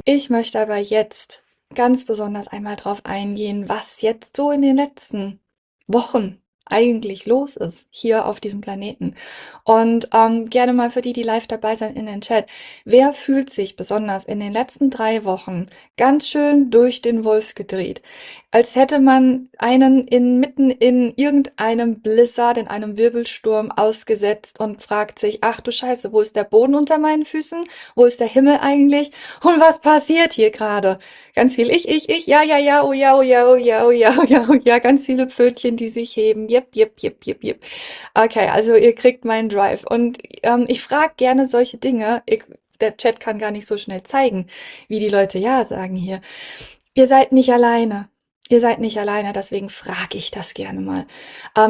Ich möchte aber jetzt ganz besonders einmal drauf eingehen, was jetzt so in den letzten Wochen eigentlich los ist hier auf diesem Planeten. Und gerne mal für die, die live dabei sind in den Chat. Wer fühlt sich besonders in den letzten 3 Wochen ganz schön durch den Wolf gedreht? Als hätte man einen mitten in irgendeinem Blizzard, in einem Wirbelsturm ausgesetzt und fragt sich, ach du Scheiße, wo ist der Boden unter meinen Füßen? Wo ist der Himmel eigentlich? Und was passiert hier gerade? Ganz viel ja, ja, ja, oh ja, oh ja, oh ja, oh ja, oh ja, oh ja, ganz viele Pfötchen, die sich heben. Jep, jep, jep, jep, jep. Okay, also ihr kriegt meinen Drive. Und ich frage gerne solche Dinge. Der Chat kann gar nicht so schnell zeigen, wie die Leute ja sagen hier. Ihr seid nicht alleine. Ihr seid nicht alleine, deswegen frage ich das gerne mal.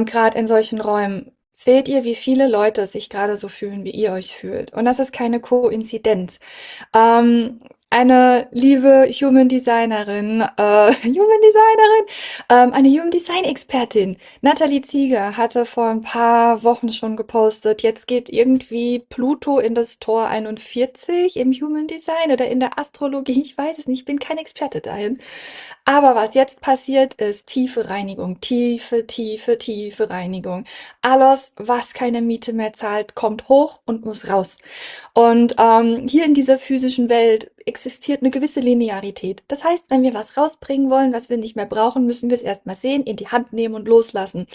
Gerade in solchen Räumen. Seht ihr, wie viele Leute sich gerade so fühlen, wie ihr euch fühlt? Und das ist keine Koinzidenz. Eine liebe Human Designerin, eine Human Design Expertin, Nathalie Zieger, hatte vor ein paar Wochen schon gepostet, jetzt geht irgendwie Pluto in das Tor 41 im Human Design oder in der Astrologie, ich weiß es nicht, ich bin kein Experte dahin. Aber was jetzt passiert, ist tiefe Reinigung, tiefe, tiefe, tiefe Reinigung. Alles, was keine Miete mehr zahlt, kommt hoch und muss raus. Und hier in dieser physischen Welt existiert eine gewisse Linearität. Das heißt, wenn wir was rausbringen wollen, was wir nicht mehr brauchen, müssen wir es erstmal sehen, in die Hand nehmen und loslassen.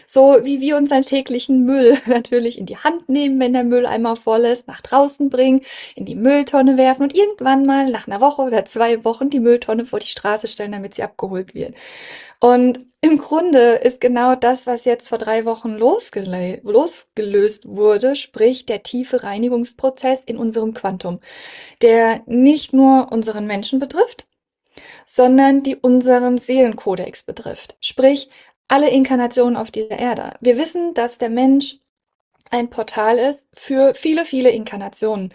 So wie wir unseren täglichen Müll natürlich in die Hand nehmen, wenn der Mülleimer voll ist, nach draußen bringen, in die Mülltonne werfen und irgendwann mal nach einer Woche oder 2 Wochen die Mülltonne vor die Straße stellen, damit sie abgeholt wird. Und im Grunde ist genau das, was jetzt vor 3 Wochen losgelöst wurde, sprich der tiefe Reinigungsprozess in unserem Quantum, der nicht nur unseren Menschen betrifft, sondern die unseren Seelenkodex betrifft. Sprich, alle Inkarnationen auf dieser Erde. Wir wissen, dass der Mensch ein Portal ist für viele, viele Inkarnationen.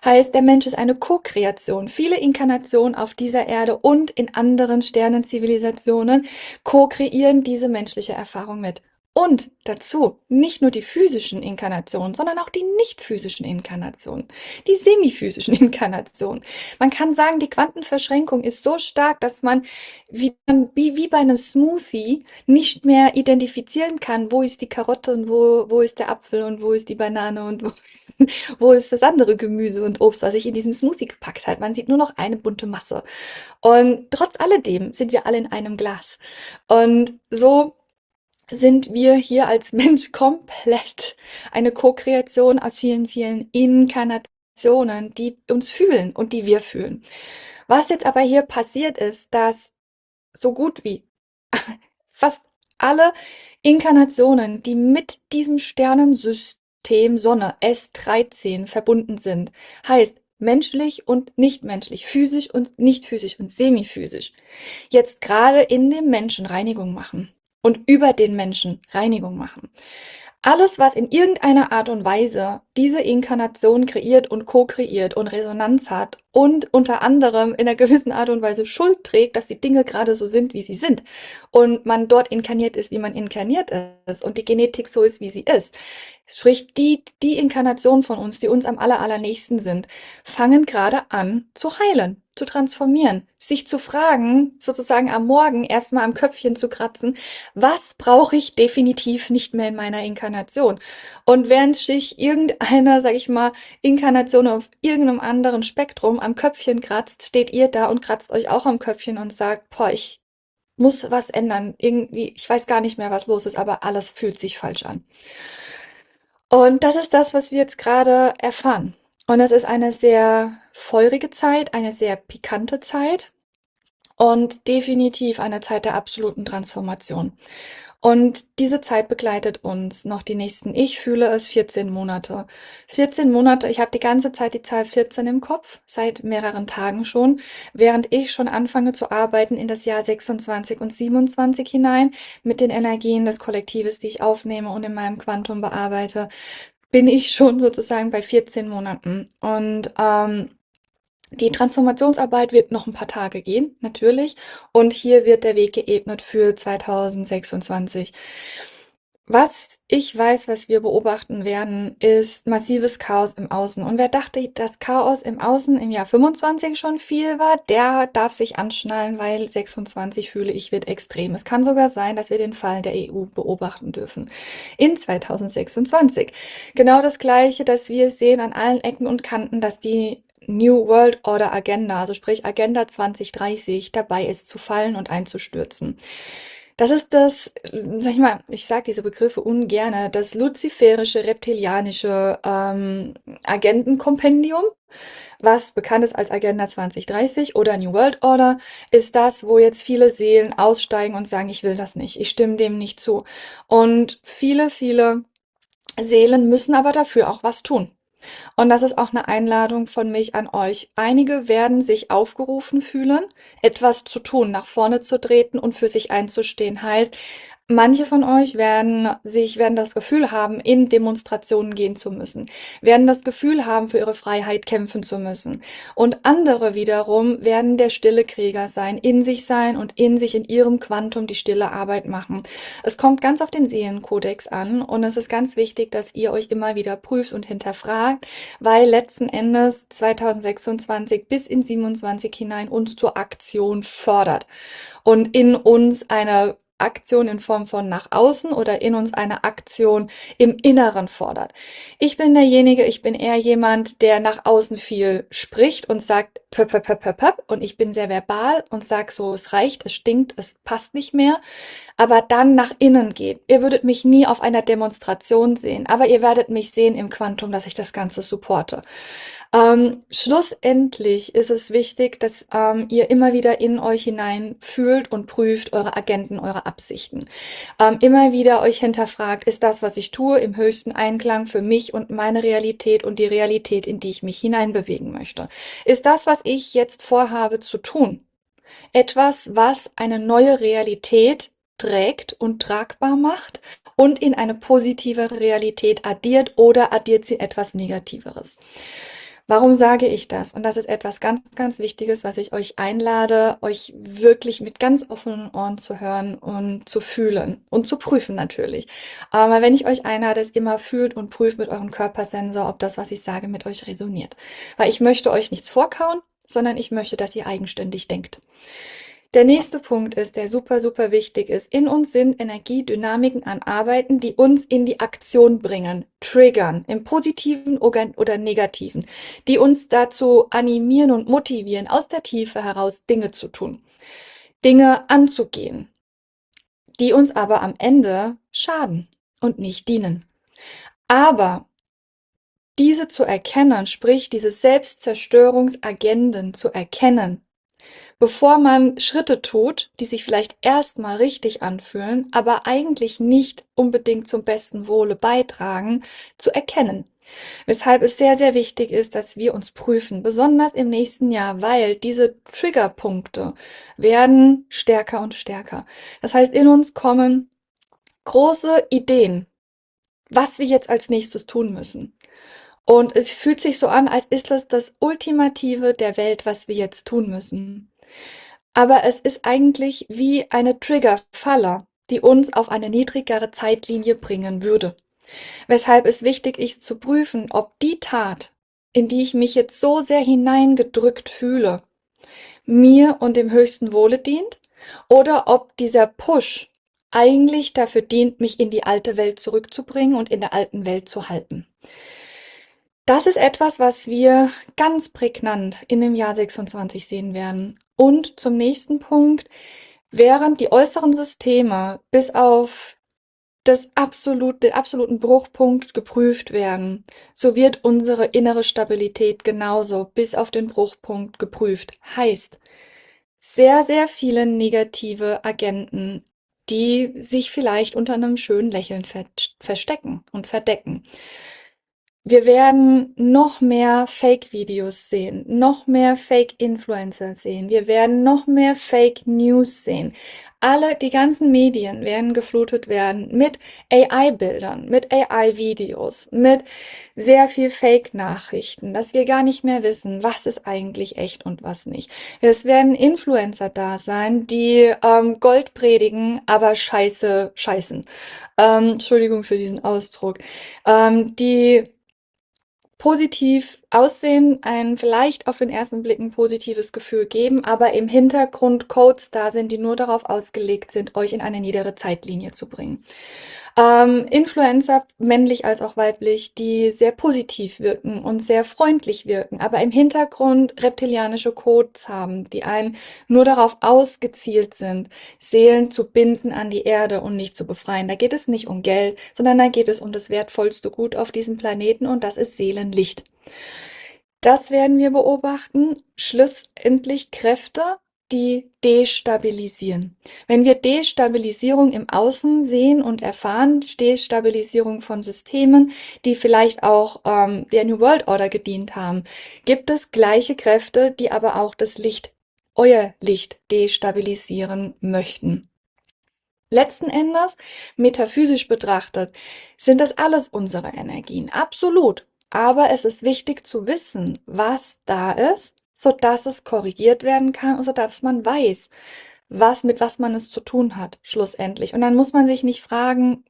Heißt, der Mensch ist eine Co-Kreation. Viele Inkarnationen auf dieser Erde und in anderen Sternenzivilisationen co-kreieren diese menschliche Erfahrung mit. Und dazu nicht nur die physischen Inkarnationen, sondern auch die nicht physischen Inkarnationen, die semiphysischen Inkarnationen. Man kann sagen, die Quantenverschränkung ist so stark, dass man wie bei einem Smoothie nicht mehr identifizieren kann, wo ist die Karotte und wo ist der Apfel und wo ist die Banane und wo ist das andere Gemüse und Obst, was ich in diesen Smoothie gepackt habe. Man sieht nur noch eine bunte Masse. Und trotz alledem sind wir alle in einem Glas. Und so sind wir hier als Mensch komplett eine Co-Kreation aus vielen, vielen Inkarnationen, die uns fühlen und die wir fühlen. Was jetzt aber hier passiert ist, dass so gut wie fast alle Inkarnationen, die mit diesem Sternensystem Sonne S13 verbunden sind, heißt menschlich und nichtmenschlich, physisch und nicht physisch und semiphysisch, jetzt gerade in dem Menschen Reinigung machen und über den Menschen Reinigung machen. Alles, was in irgendeiner Art und Weise diese Inkarnation kreiert und co-kreiert und Resonanz hat und unter anderem in einer gewissen Art und Weise Schuld trägt, dass die Dinge gerade so sind, wie sie sind und man dort inkarniert ist, wie man inkarniert ist und die Genetik so ist, wie sie ist. Sprich, die Inkarnationen von uns, die uns am allernächsten sind, fangen gerade an zu heilen, zu transformieren, sich zu fragen, sozusagen am Morgen erstmal am Köpfchen zu kratzen, was brauche ich definitiv nicht mehr in meiner Inkarnation? Und während sich irgendeiner, sag ich mal, Inkarnation auf irgendeinem anderen Spektrum am Köpfchen kratzt, steht ihr da und kratzt euch auch am Köpfchen und sagt, boah, ich muss was ändern. Irgendwie, ich weiß gar nicht mehr, was los ist, aber alles fühlt sich falsch an. Und das ist das, was wir jetzt gerade erfahren. Und es ist eine sehr feurige Zeit, eine sehr pikante Zeit und definitiv eine Zeit der absoluten Transformation. Und diese Zeit begleitet uns noch die nächsten, ich fühle es, 14 Monate. 14 Monate, ich habe die ganze Zeit die Zahl 14 im Kopf, seit mehreren Tagen schon, während ich schon anfange zu arbeiten in das Jahr 26 und 27 hinein, mit den Energien des Kollektives, die ich aufnehme und in meinem Quantum bearbeite, bin ich schon sozusagen bei 14 Monaten. Und die Transformationsarbeit wird noch ein paar Tage gehen, natürlich. Und hier wird der Weg geebnet für 2026. Was ich weiß, was wir beobachten werden, ist massives Chaos im Außen. Und wer dachte, dass Chaos im Außen im Jahr 25 schon viel war, der darf sich anschnallen, weil 26 fühle ich wird extrem. Es kann sogar sein, dass wir den Fall der EU beobachten dürfen in 2026. Genau das Gleiche, dass wir sehen an allen Ecken und Kanten, dass die New World Order Agenda, also sprich Agenda 2030, dabei ist zu fallen und einzustürzen. Das ist das, sag ich mal, ich sage diese Begriffe ungerne, das luziferische, reptilianische Agentenkompendium, was bekannt ist als Agenda 2030 oder New World Order, ist das, wo jetzt viele Seelen aussteigen und sagen, ich will das nicht, ich stimme dem nicht zu. Und viele Seelen müssen aber dafür auch was tun. Und das ist auch eine Einladung von mich an euch. Einige werden sich aufgerufen fühlen, etwas zu tun, nach vorne zu treten und für sich einzustehen. Heißt, manche von euch werden das Gefühl haben, in Demonstrationen gehen zu müssen, werden das Gefühl haben, für ihre Freiheit kämpfen zu müssen. Und andere wiederum werden der stille Krieger sein und in sich, in ihrem Quantum die stille Arbeit machen. Es kommt ganz auf den Seelenkodex an und es ist ganz wichtig, dass ihr euch immer wieder prüft und hinterfragt, weil letzten Endes 2026 bis in 27 hinein uns zur Aktion fördert und in uns eine Aktion in Form von nach außen oder in uns eine Aktion im Inneren fordert. Ich bin eher jemand, der nach außen viel spricht und sagt pöp, pöp, pöp, pöp, pöp, und ich bin sehr verbal und sag so, es reicht, es stinkt, es passt nicht mehr, aber dann nach innen geht. Ihr würdet mich nie auf einer Demonstration sehen, aber ihr werdet mich sehen im Quantum, dass ich das Ganze supporte. Schlussendlich ist es wichtig, dass ihr immer wieder in euch hinein fühlt und prüft eure Agenten, eure Absichten. Immer wieder euch hinterfragt, ist das, was ich tue, im höchsten Einklang für mich und meine Realität und die Realität, in die ich mich hineinbewegen möchte? Ist das, was ich jetzt vorhabe zu tun, etwas, was eine neue Realität trägt und tragbar macht und in eine positive Realität addiert oder addiert sie etwas Negativeres? Warum sage ich das? Und das ist etwas ganz Wichtiges, was ich euch einlade, euch wirklich mit ganz offenen Ohren zu hören und zu fühlen und zu prüfen natürlich. Aber wenn ich euch einlade, es immer fühlt und prüft mit eurem Körpersensor, ob das, was ich sage, mit euch resoniert. Weil ich möchte euch nichts vorkauen, sondern ich möchte, dass ihr eigenständig denkt. Der nächste Punkt ist, der super wichtig ist. In uns sind Energiedynamiken an Arbeiten, die uns in die Aktion bringen, triggern, im Positiven oder Negativen, die uns dazu animieren und motivieren, aus der Tiefe heraus Dinge zu tun, Dinge anzugehen, die uns aber am Ende schaden und nicht dienen. Aber diese zu erkennen, sprich diese Selbstzerstörungsagenden zu erkennen, bevor man Schritte tut, die sich vielleicht erstmal richtig anfühlen, aber eigentlich nicht unbedingt zum besten Wohle beitragen, zu erkennen. Weshalb es sehr wichtig ist, dass wir uns prüfen, besonders im nächsten Jahr, weil diese Triggerpunkte werden stärker und stärker. Das heißt, in uns kommen große Ideen, was wir jetzt als nächstes tun müssen. Und es fühlt sich so an, als ist das Ultimative der Welt, was wir jetzt tun müssen. Aber es ist eigentlich wie eine Triggerfalle, die uns auf eine niedrigere Zeitlinie bringen würde. Weshalb es wichtig ist zu prüfen, ob die Tat, in die ich mich jetzt so sehr hineingedrückt fühle, mir und dem höchsten Wohle dient oder ob dieser Push eigentlich dafür dient, mich in die alte Welt zurückzubringen und in der alten Welt zu halten. Das ist etwas, was wir ganz prägnant in dem Jahr 26 sehen werden. Und zum nächsten Punkt, während die äußeren Systeme bis auf den absoluten Bruchpunkt geprüft werden, so wird unsere innere Stabilität genauso bis auf den Bruchpunkt geprüft. Heißt, sehr viele negative Agenten, die sich vielleicht unter einem schönen Lächeln verstecken und verdecken. Wir werden noch mehr Fake-Videos sehen, noch mehr Fake-Influencer sehen. Wir werden noch mehr Fake News sehen. Die ganzen Medien werden geflutet werden mit AI-Bildern, mit AI-Videos, mit sehr viel Fake-Nachrichten, dass wir gar nicht mehr wissen, was ist eigentlich echt und was nicht. Es werden Influencer da sein, die Gold predigen, aber Scheiße scheißen. Entschuldigung für diesen Ausdruck. Die positiv aussehen, ein vielleicht auf den ersten Blick ein positives Gefühl geben, aber im Hintergrund Codes da sind, die nur darauf ausgelegt sind, euch in eine niedere Zeitlinie zu bringen. Influencer, männlich als auch weiblich, die sehr positiv wirken und sehr freundlich wirken, aber im Hintergrund reptilianische Codes haben, die einen nur darauf ausgezielt sind, Seelen zu binden an die Erde und nicht zu befreien. Da geht es nicht um Geld, sondern da geht es um das wertvollste Gut auf diesem Planeten und das ist Seelenlicht. Das werden wir beobachten. Schlussendlich Kräfte, die destabilisieren. Wenn wir Destabilisierung im Außen sehen und erfahren, Destabilisierung von Systemen, die vielleicht auch der New World Order gedient haben, gibt es gleiche Kräfte, die aber auch das Licht, euer Licht, destabilisieren möchten. Letzten Endes, metaphysisch betrachtet, sind das alles unsere Energien, absolut. Aber es ist wichtig zu wissen, was da ist, sodass es korrigiert werden kann und sodass man weiß, mit was man es zu tun hat, schlussendlich. Und dann muss man sich nicht fragen,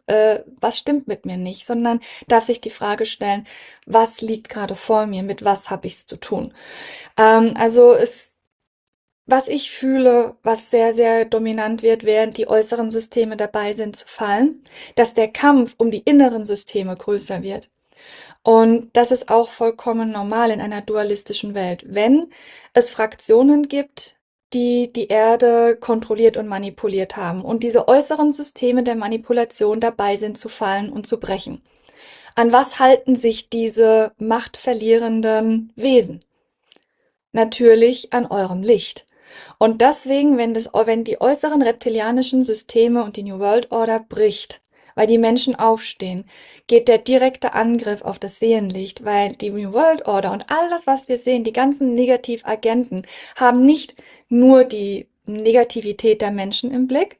was stimmt mit mir nicht, sondern darf sich die Frage stellen, was liegt gerade vor mir, mit was habe ich es zu tun. Was ich fühle, was sehr, sehr dominant wird, während die äußeren Systeme dabei sind zu fallen, dass der Kampf um die inneren Systeme größer wird. Und das ist auch vollkommen normal in einer dualistischen Welt. Wenn es Fraktionen gibt, die die Erde kontrolliert und manipuliert haben und diese äußeren Systeme der Manipulation dabei sind zu fallen und zu brechen. An was halten sich diese machtverlierenden Wesen? Natürlich an eurem Licht. Und deswegen, wenn die äußeren reptilianischen Systeme und die New World Order bricht, weil die Menschen aufstehen, geht der direkte Angriff auf das Seelenlicht, weil die New World Order und all das, was wir sehen, die ganzen Negativagenten, haben nicht nur die Negativität der Menschen im Blick,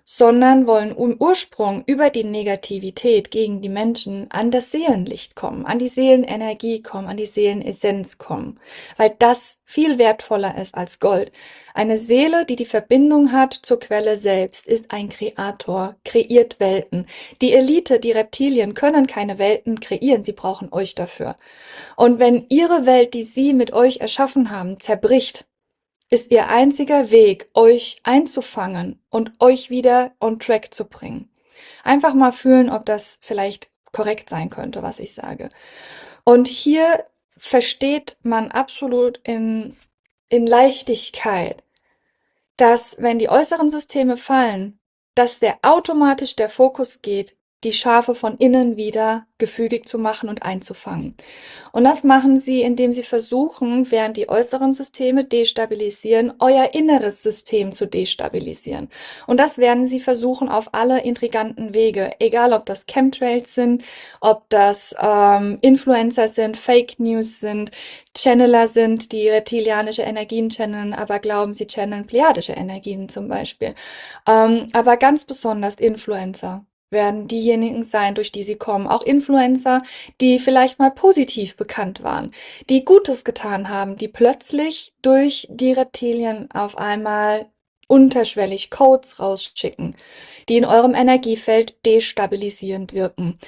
sondern wollen im Ursprung über die Negativität gegen die Menschen an das Seelenlicht kommen, an die Seelenenergie kommen, an die Seelenessenz kommen, weil das viel wertvoller ist als Gold. Eine Seele, die die Verbindung hat zur Quelle selbst, ist ein Kreator, kreiert Welten. Die Elite, die Reptilien können keine Welten kreieren, sie brauchen euch dafür. Und wenn ihre Welt, die sie mit euch erschaffen haben, zerbricht, ist ihr einziger Weg, euch einzufangen und euch wieder on track zu bringen. Einfach mal fühlen, ob das vielleicht korrekt sein könnte, was ich sage. Und hier versteht man absolut in Leichtigkeit, dass wenn die äußeren Systeme fallen, dass automatisch der Fokus geht, die Schafe von innen wieder gefügig zu machen und einzufangen. Und das machen sie, indem sie versuchen, während die äußeren Systeme destabilisieren, euer inneres System zu destabilisieren. Und das werden sie versuchen auf alle intriganten Wege, egal ob das Chemtrails sind, ob das Influencer sind, Fake News sind, Channeler sind, die reptilianische Energien channeln, aber glauben, sie channeln pleiadische Energien zum Beispiel. Aber ganz besonders Influencer werden diejenigen sein, durch die sie kommen. Auch Influencer, die vielleicht mal positiv bekannt waren, die Gutes getan haben, die plötzlich durch die Reptilien auf einmal unterschwellig Codes rausschicken, die in eurem Energiefeld destabilisierend wirken.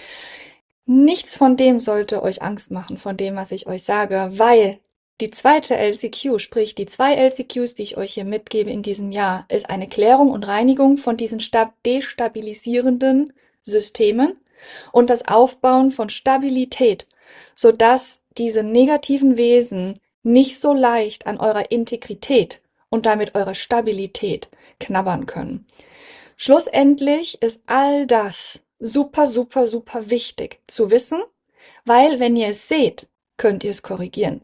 Nichts von dem sollte euch Angst machen, von dem, was ich euch sage, weil die zweite LCQ, sprich die 2 LCQs, die ich euch hier mitgebe in diesem Jahr, ist eine Klärung und Reinigung von diesen destabilisierenden Systemen und das Aufbauen von Stabilität, sodass diese negativen Wesen nicht so leicht an eurer Integrität und damit eurer Stabilität knabbern können. Schlussendlich ist all das super, super, super wichtig zu wissen, weil wenn ihr es seht, könnt ihr es korrigieren.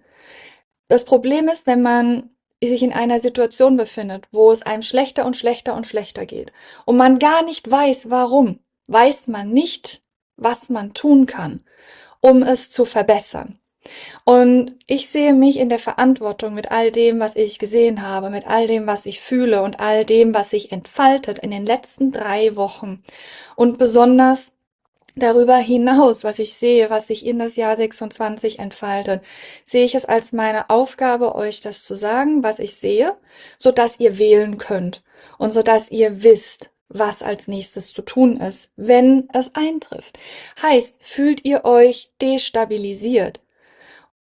Das Problem ist, wenn man sich in einer Situation befindet, wo es einem schlechter und schlechter und schlechter geht und man gar nicht weiß, warum, weiß man nicht, was man tun kann. um es zu verbessern. Und ich sehe mich in der Verantwortung mit all dem, was ich gesehen habe, mit all dem, was ich fühle und all dem, was sich entfaltet in den letzten 3 Wochen. Und besonders darüber hinaus, was ich sehe, was sich in das Jahr 26 entfaltet, sehe ich es als meine Aufgabe, euch das zu sagen, was ich sehe, so dass ihr wählen könnt und so dass ihr wisst, was als nächstes zu tun ist, wenn es eintrifft. Heißt, fühlt ihr euch destabilisiert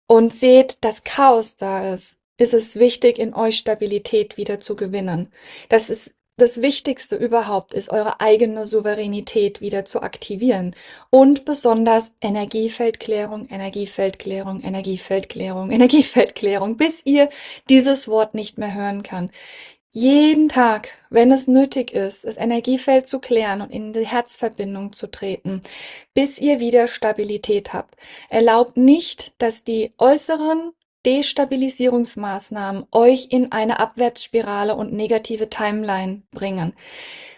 und seht, dass Chaos da ist es wichtig, in euch Stabilität wieder zu gewinnen. Das ist das Wichtigste überhaupt, ist eure eigene Souveränität wieder zu aktivieren und besonders Energiefeldklärung, Energiefeldklärung, Energiefeldklärung, Energiefeldklärung, bis ihr dieses Wort nicht mehr hören kann. Jeden Tag, wenn es nötig ist, das Energiefeld zu klären und in die Herzverbindung zu treten, bis ihr wieder Stabilität habt. Erlaubt nicht, dass die äußeren Destabilisierungsmaßnahmen euch in eine Abwärtsspirale und negative Timeline bringen.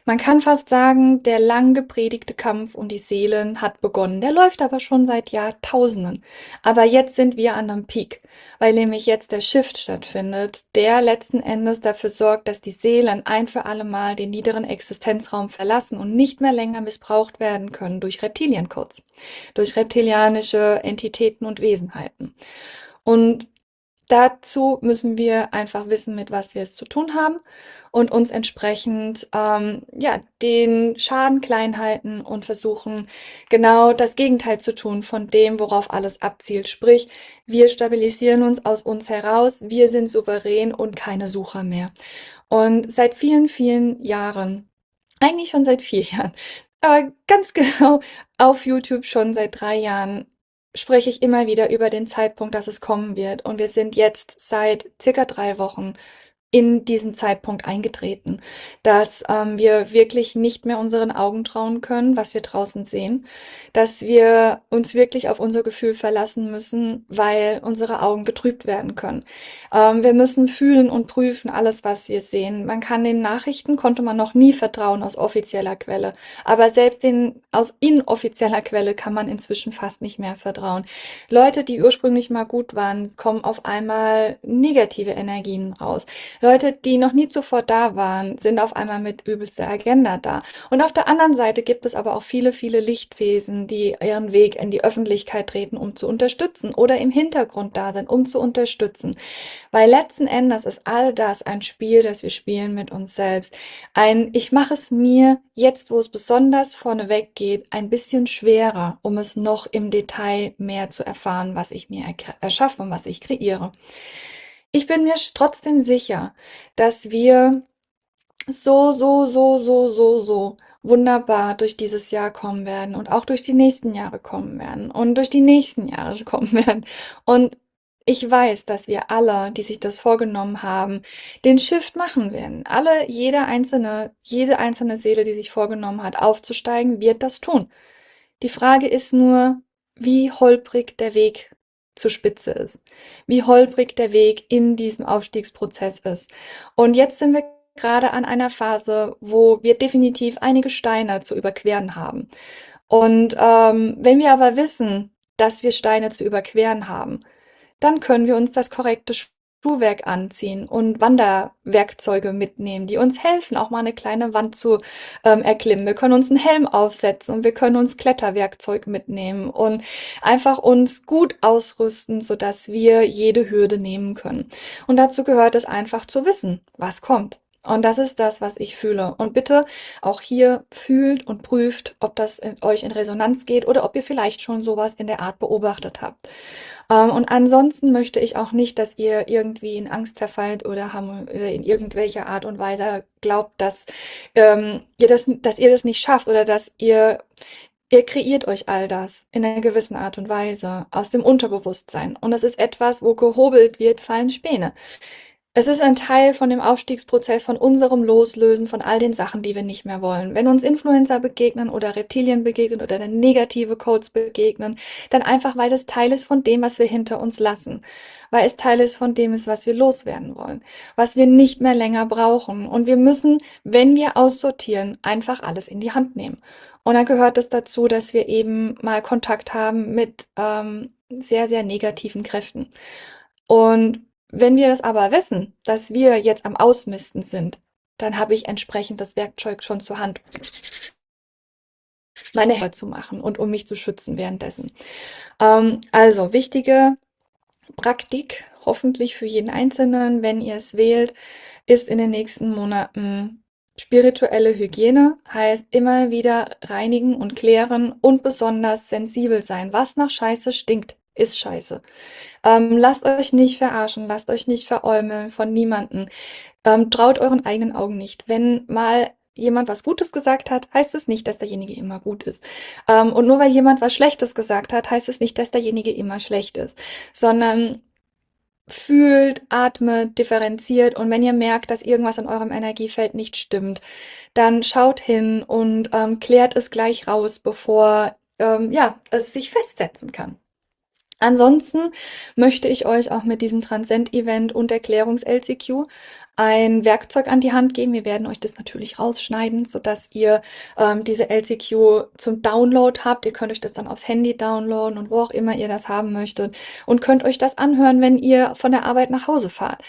Man kann fast sagen, der lang gepredigte Kampf um die Seelen hat begonnen. Der läuft aber schon seit Jahrtausenden. Aber jetzt sind wir an einem Peak, weil nämlich jetzt der Shift stattfindet, der letzten Endes dafür sorgt, dass die Seelen ein für alle Mal den niederen Existenzraum verlassen und nicht mehr länger missbraucht werden können durch Reptiliencodes, durch reptilianische Entitäten und Wesenheiten. Und dazu müssen wir einfach wissen, mit was wir es zu tun haben und uns entsprechend ja, den Schaden klein halten und versuchen, genau das Gegenteil zu tun von dem, worauf alles abzielt. Sprich, wir stabilisieren uns aus uns heraus, wir sind souverän und keine Sucher mehr. Und seit vielen, vielen Jahren, eigentlich schon seit 4 Jahren, aber ganz genau auf YouTube schon seit 3 Jahren, spreche ich immer wieder über den Zeitpunkt, dass es kommen wird. Und wir sind jetzt seit circa 3 Wochen in diesen Zeitpunkt eingetreten, dass wir wirklich nicht mehr unseren Augen trauen können, was wir draußen sehen, dass wir uns wirklich auf unser Gefühl verlassen müssen, weil unsere Augen getrübt werden können. Wir müssen fühlen und prüfen alles, was wir sehen. Man kann den Nachrichten, konnte man noch nie vertrauen aus offizieller Quelle, aber selbst den aus inoffizieller Quelle kann man inzwischen fast nicht mehr vertrauen. Leute, die ursprünglich mal gut waren, kommen auf einmal negative Energien raus. Leute, die noch nie zuvor da waren, sind auf einmal mit übelster Agenda da. Und auf der anderen Seite gibt es aber auch viele, viele Lichtwesen, die ihren Weg in die Öffentlichkeit treten, um zu unterstützen oder im Hintergrund da sind, um zu unterstützen. Weil letzten Endes ist all das ein Spiel, das wir spielen mit uns selbst. Ich mache es mir jetzt, wo es besonders vorneweg geht, ein bisschen schwerer, um es noch im Detail mehr zu erfahren, was ich mir erschaffe und was ich kreiere. Ich bin mir trotzdem sicher, dass wir so wunderbar durch dieses Jahr kommen werden und auch durch die nächsten Jahre kommen werden und durch die nächsten Jahre kommen werden. Und ich weiß, dass wir alle, die sich das vorgenommen haben, den Shift machen werden. Jede einzelne Seele, die sich vorgenommen hat, aufzusteigen, wird das tun. Die Frage ist nur, wie holprig der Weg zur Spitze ist, wie holprig der Weg in diesem Aufstiegsprozess ist. Und jetzt sind wir gerade an einer Phase, wo wir definitiv einige Steine zu überqueren haben. Und wenn wir aber wissen, dass wir Steine zu überqueren haben, dann können wir uns das korrekte Schuhwerk anziehen und Wanderwerkzeuge mitnehmen, die uns helfen, auch mal eine kleine Wand zu erklimmen. Wir können uns einen Helm aufsetzen und wir können uns Kletterwerkzeug mitnehmen und einfach uns gut ausrüsten, sodass wir jede Hürde nehmen können. Und dazu gehört es einfach zu wissen, was kommt. Und das ist das, was ich fühle. Und bitte auch hier fühlt und prüft, ob das euch in Resonanz geht oder ob ihr vielleicht schon sowas in der Art beobachtet habt. Und ansonsten möchte ich auch nicht, dass ihr irgendwie in Angst verfallt oder in irgendwelcher Art und Weise glaubt, dass ihr das nicht schafft oder dass ihr kreiert euch all das in einer gewissen Art und Weise aus dem Unterbewusstsein. Und das ist etwas, wo gehobelt wird, fallen Späne. Es ist ein Teil von dem Aufstiegsprozess, von unserem Loslösen von all den Sachen, die wir nicht mehr wollen. Wenn uns Influencer begegnen oder Reptilien begegnen oder dann negative Codes begegnen, dann einfach, weil das Teil ist von dem, was wir hinter uns lassen. Weil es Teil ist von dem ist, was wir loswerden wollen, was wir nicht mehr länger brauchen. Und wir müssen, wenn wir aussortieren, einfach alles in die Hand nehmen. Und dann gehört es dazu, dass wir eben mal Kontakt haben mit sehr, sehr negativen Kräften. Und wenn wir das aber wissen, dass wir jetzt am Ausmisten sind, dann habe ich entsprechend das Werkzeug schon zur Hand, meine Hände zu machen und um mich zu schützen währenddessen. Also wichtige Praktik, hoffentlich für jeden Einzelnen, wenn ihr es wählt, ist in den nächsten Monaten spirituelle Hygiene, heißt immer wieder reinigen und klären und besonders sensibel sein. Was nach Scheiße stinkt, ist Scheiße. Lasst euch nicht verarschen, lasst euch nicht veräumeln von niemanden. Traut euren eigenen Augen nicht. Wenn mal jemand was Gutes gesagt hat, heißt es nicht, dass derjenige immer gut ist. Und nur weil jemand was Schlechtes gesagt hat, heißt es nicht, dass derjenige immer schlecht ist, sondern fühlt, atmet, differenziert und wenn ihr merkt, dass irgendwas in eurem Energiefeld nicht stimmt, dann schaut hin und klärt es gleich raus, bevor ja, es sich festsetzen kann. Ansonsten möchte ich euch auch mit diesem Transcend-Event und Erklärungs-LCQ ein Werkzeug an die Hand geben. Wir werden euch das natürlich rausschneiden, sodass ihr diese LCQ zum Download habt. Ihr könnt euch das dann aufs Handy downloaden und wo auch immer ihr das haben möchtet und könnt euch das anhören, wenn ihr von der Arbeit nach Hause fahrt,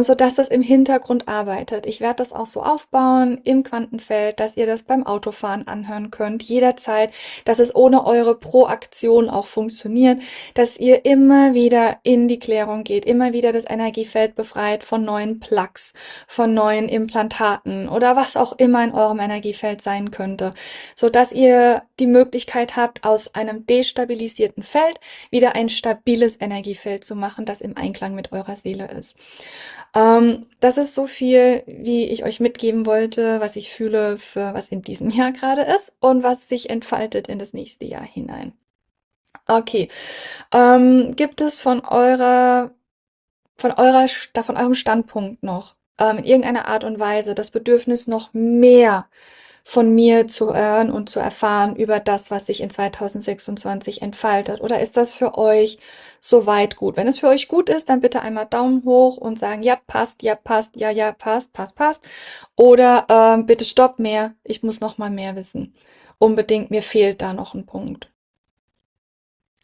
sodass das im Hintergrund arbeitet. Ich werde das auch so aufbauen im Quantenfeld, dass ihr das beim Autofahren anhören könnt, jederzeit, dass es ohne eure Proaktion auch funktioniert, dass ihr immer wieder in die Klärung geht, immer wieder das Energiefeld befreit von neuen Plugs, von neuen Implantaten oder was auch immer in eurem Energiefeld sein könnte, so dass ihr die Möglichkeit habt, aus einem destabilisierten Feld wieder ein stabiles Energiefeld zu machen, das im Einklang mit eurer Seele ist. Das ist so viel, wie ich euch mitgeben wollte, was ich fühle, für was in diesem Jahr gerade ist und was sich entfaltet in das nächste Jahr hinein. Okay. Gibt es von eurem Standpunkt noch in irgendeiner Art und Weise das Bedürfnis, noch mehr von mir zu hören und zu erfahren über das, was sich in 2026 entfaltet? Oder ist das für euch soweit gut? Wenn es für euch gut ist, dann bitte einmal Daumen hoch und sagen, ja, passt, ja, passt, passt, passt. Oder bitte stopp mehr, ich muss noch mal mehr wissen. Unbedingt, mir fehlt da noch ein Punkt.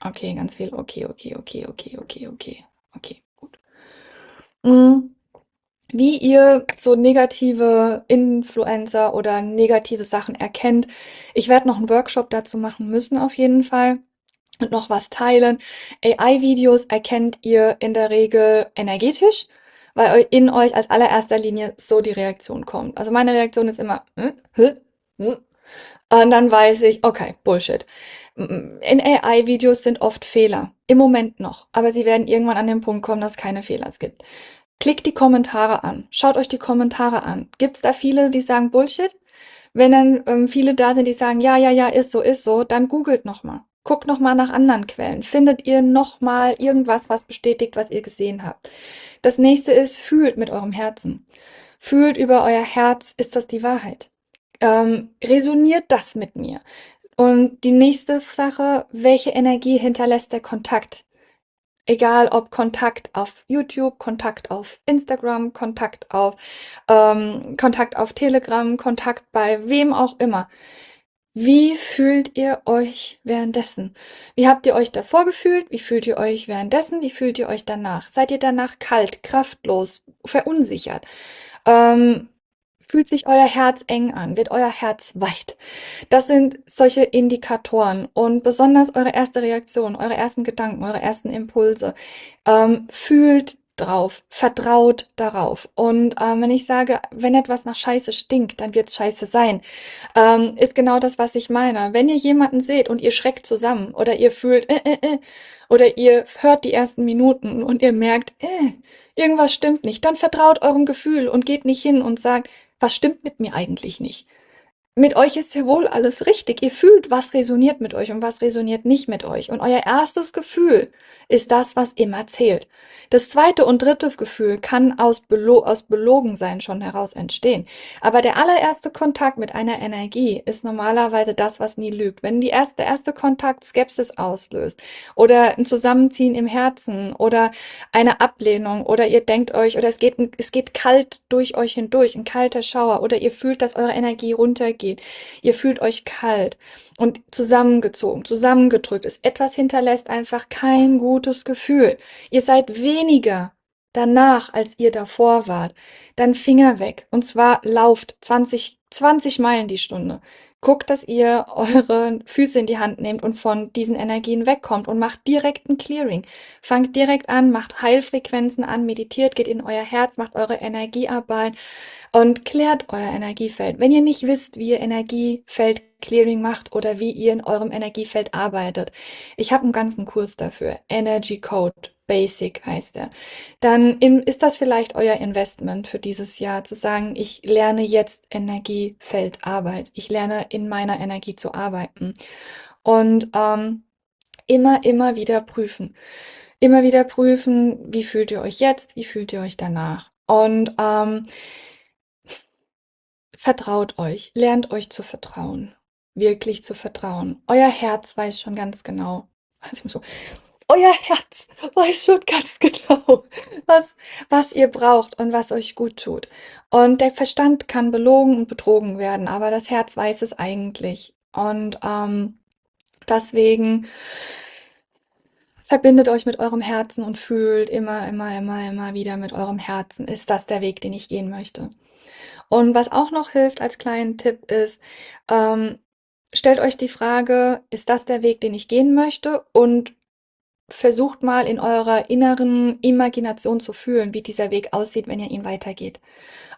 Okay, ganz viel. Okay, okay, okay, okay, okay, okay. Okay, gut. Mm, Wie ihr so negative Influencer oder negative Sachen erkennt. Ich werde noch einen Workshop dazu machen müssen, auf jeden Fall. Und noch was teilen. AI-Videos erkennt ihr in der Regel energetisch, weil in euch als allererster Linie so die Reaktion kommt. Also meine Reaktion ist immer, hm. Und dann weiß ich, okay, Bullshit. In AI-Videos sind oft Fehler. Im Moment noch. Aber sie werden irgendwann an den Punkt kommen, dass es keine Fehler gibt. Klickt die Kommentare an. Schaut euch die Kommentare an. Gibt es da viele, die sagen Bullshit? Wenn dann viele da sind, die sagen, ja, ist so, dann googelt nochmal. Guckt nochmal nach anderen Quellen. Findet ihr nochmal irgendwas, was bestätigt, was ihr gesehen habt? Das nächste ist, fühlt mit eurem Herzen. Fühlt über euer Herz, ist das die Wahrheit? Resoniert das mit mir? Und die nächste Sache, welche Energie hinterlässt der Kontakt? Egal ob Kontakt auf YouTube, Kontakt auf Instagram, Kontakt auf Telegram, Kontakt bei wem auch immer. Wie fühlt ihr euch währenddessen? Wie habt ihr euch davor gefühlt? Wie fühlt ihr euch währenddessen? Wie fühlt ihr euch danach? Seid ihr danach kalt, kraftlos, verunsichert? Ähm, Fühlt sich euer Herz eng an? Wird euer Herz weit? Das sind solche Indikatoren und besonders eure erste Reaktion, eure ersten Gedanken, eure ersten Impulse. Fühlt drauf, vertraut darauf. Und wenn ich sage, wenn etwas nach Scheiße stinkt, dann wird es Scheiße sein, ist genau das, was ich meine. Wenn ihr jemanden seht und ihr schreckt zusammen oder ihr fühlt, oder ihr hört die ersten Minuten und ihr merkt, irgendwas stimmt nicht, dann vertraut eurem Gefühl und geht nicht hin und sagt, was stimmt mit mir eigentlich nicht? mit euch ist ja wohl alles richtig. Ihr fühlt, was resoniert mit euch und was resoniert nicht mit euch. Und euer erstes Gefühl ist das, was immer zählt. Das zweite und dritte Gefühl kann aus Belogensein schon heraus entstehen. Aber der allererste Kontakt mit einer Energie ist normalerweise das, was nie lügt. Wenn der erste Kontakt Skepsis auslöst oder ein Zusammenziehen im Herzen oder eine Ablehnung oder ihr denkt euch oder es geht kalt durch euch hindurch, ein kalter Schauer oder ihr fühlt, dass eure Energie runtergeht. Ihr fühlt euch kalt und zusammengezogen, zusammengedrückt. Es etwas hinterlässt einfach kein gutes Gefühl. Ihr seid weniger danach, als ihr davor wart. Dann Finger weg. Und zwar lauft 20 Meilen die Stunde. Guckt, dass ihr eure Füße in die Hand nehmt und von diesen Energien wegkommt und macht direkt ein Clearing. Fangt direkt an, macht Heilfrequenzen an, meditiert, geht in euer Herz, macht eure Energiearbeit und klärt euer Energiefeld. Wenn ihr nicht wisst, wie ihr Energiefeld-Clearing macht oder wie ihr in eurem Energiefeld arbeitet, ich habe einen ganzen Kurs dafür. Energy Code Basic heißt er. Dann ist das vielleicht euer Investment für dieses Jahr, zu sagen, ich lerne jetzt Energiefeldarbeit. Ich lerne in meiner Energie zu arbeiten. Und immer wieder prüfen. Immer wieder prüfen, wie fühlt ihr euch jetzt, wie fühlt ihr euch danach. Und vertraut euch, lernt euch zu vertrauen, wirklich zu vertrauen. Euer Herz weiß schon ganz genau, also so, euer Herz weiß schon ganz genau, was, was ihr braucht und was euch gut tut. Und der Verstand kann belogen und betrogen werden, aber das Herz weiß es eigentlich. Und deswegen verbindet euch mit eurem Herzen und fühlt immer wieder mit eurem Herzen. Ist das der Weg, den ich gehen möchte? Und was auch noch hilft als kleinen Tipp ist, ähm, stellt euch die Frage, ist das der Weg, den ich gehen möchte? Und versucht mal in eurer inneren Imagination zu fühlen, wie dieser Weg aussieht, wenn ihr ihn weitergeht.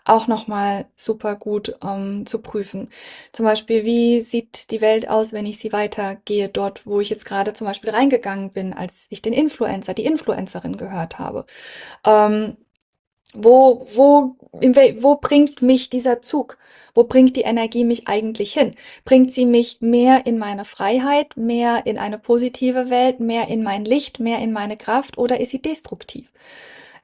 Auch nochmal super gut zu prüfen. Zum Beispiel, wie sieht die Welt aus, wenn ich sie weitergehe, dort, wo ich jetzt gerade zum Beispiel reingegangen bin, als ich den Influencer, die Influencerin gehört habe. Ähm, wo bringt mich dieser Zug? Wo bringt die Energie mich eigentlich hin? Bringt sie mich mehr in meine Freiheit, mehr in eine positive Welt, mehr in mein Licht, mehr in meine Kraft oder ist sie destruktiv?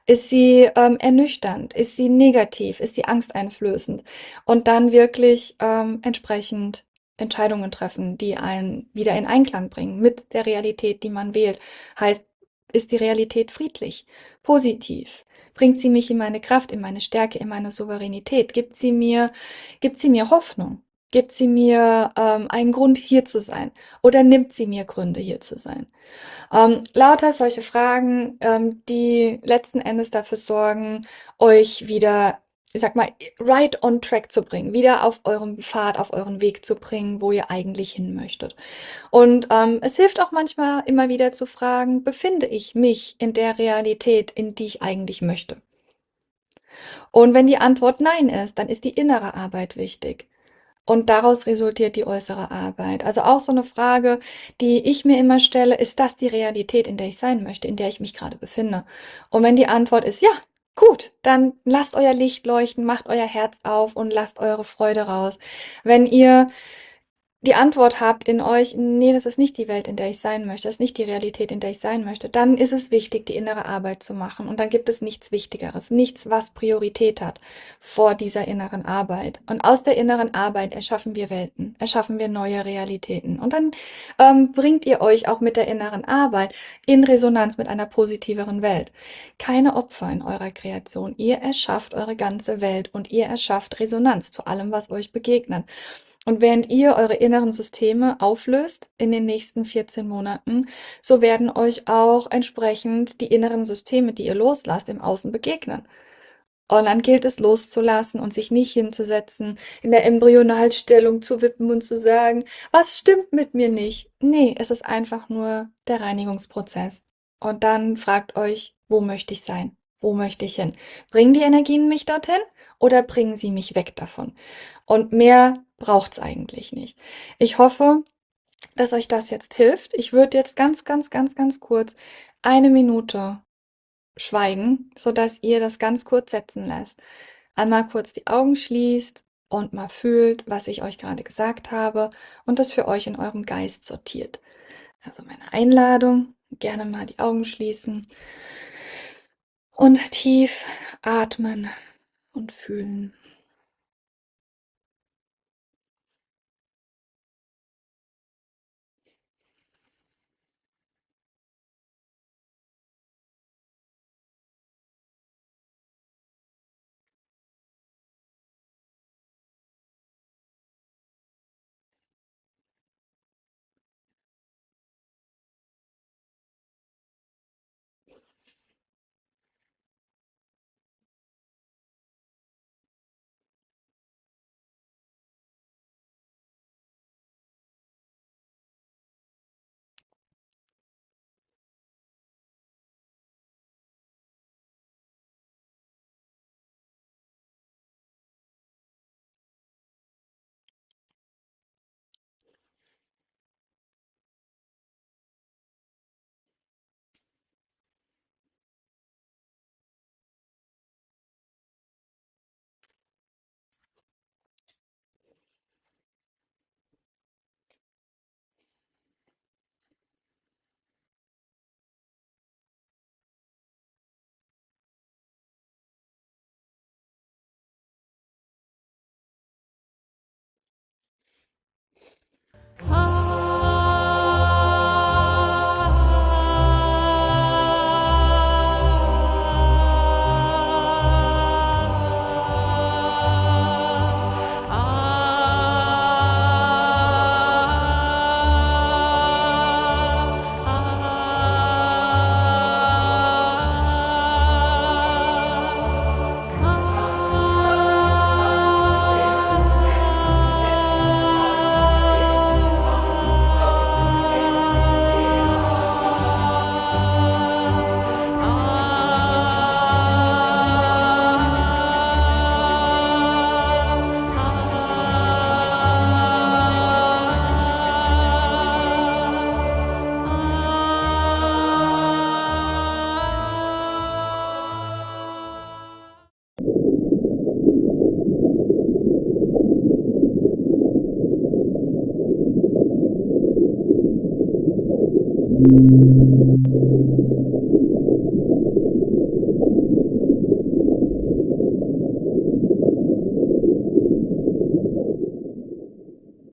Ist sie ernüchternd? Ist sie negativ? Ist sie angsteinflößend? Und dann wirklich entsprechend Entscheidungen treffen, die einen wieder in Einklang bringen mit der Realität, die man wählt. Heißt, ist die Realität friedlich, positiv? Bringt sie mich in meine Kraft, in meine Stärke, in meine Souveränität? Gibt sie mir Hoffnung? Gibt sie mir einen Grund, hier zu sein? Oder nimmt sie mir Gründe, hier zu sein? Lauter solche Fragen, die letzten Endes dafür sorgen, euch wieder, ich sag mal, right on track zu bringen, wieder auf eurem Pfad, auf euren Weg zu bringen, wo ihr eigentlich hin möchtet. Und es hilft auch manchmal immer wieder zu fragen, befinde ich mich in der Realität, in die ich eigentlich möchte? Und wenn die Antwort nein ist, dann ist die innere Arbeit wichtig. Und daraus resultiert die äußere Arbeit. Also auch so eine Frage, die ich mir immer stelle, ist das die Realität, in der ich sein möchte, in der ich mich gerade befinde? Und wenn die Antwort ist ja, gut, dann lasst euer Licht leuchten, macht euer Herz auf und lasst eure Freude raus. Wenn ihr die Antwort habt in euch, nee, das ist nicht die Welt, in der ich sein möchte, das ist nicht die Realität, in der ich sein möchte, dann ist es wichtig, die innere Arbeit zu machen. Und dann gibt es nichts Wichtigeres, nichts, was Priorität hat vor dieser inneren Arbeit. Und aus der inneren Arbeit erschaffen wir Welten, erschaffen wir neue Realitäten. Und dann bringt ihr euch auch mit der inneren Arbeit in Resonanz mit einer positiveren Welt. Keine Opfer in eurer Kreation. Ihr erschafft eure ganze Welt und ihr erschafft Resonanz zu allem, was euch begegnet. Und während ihr eure inneren Systeme auflöst in den nächsten 14 Monaten, so werden euch auch entsprechend die inneren Systeme, die ihr loslasst, im Außen begegnen. Und dann gilt es loszulassen und sich nicht hinzusetzen, in der Embryonalstellung zu wippen und zu sagen, was stimmt mit mir nicht? Nee, es ist einfach nur der Reinigungsprozess. Und dann fragt euch, wo möchte ich sein? Wo möchte ich hin? Bringen die Energien mich dorthin oder bringen sie mich weg davon? Und mehr braucht's eigentlich nicht. Ich hoffe, dass euch das jetzt hilft. Ich würde jetzt ganz kurz eine Minute schweigen, sodass ihr das ganz kurz setzen lässt. Einmal kurz die Augen schließt und mal fühlt, was ich euch gerade gesagt habe und das für euch in eurem Geist sortiert. Also meine Einladung, gerne mal die Augen schließen und tief atmen und fühlen.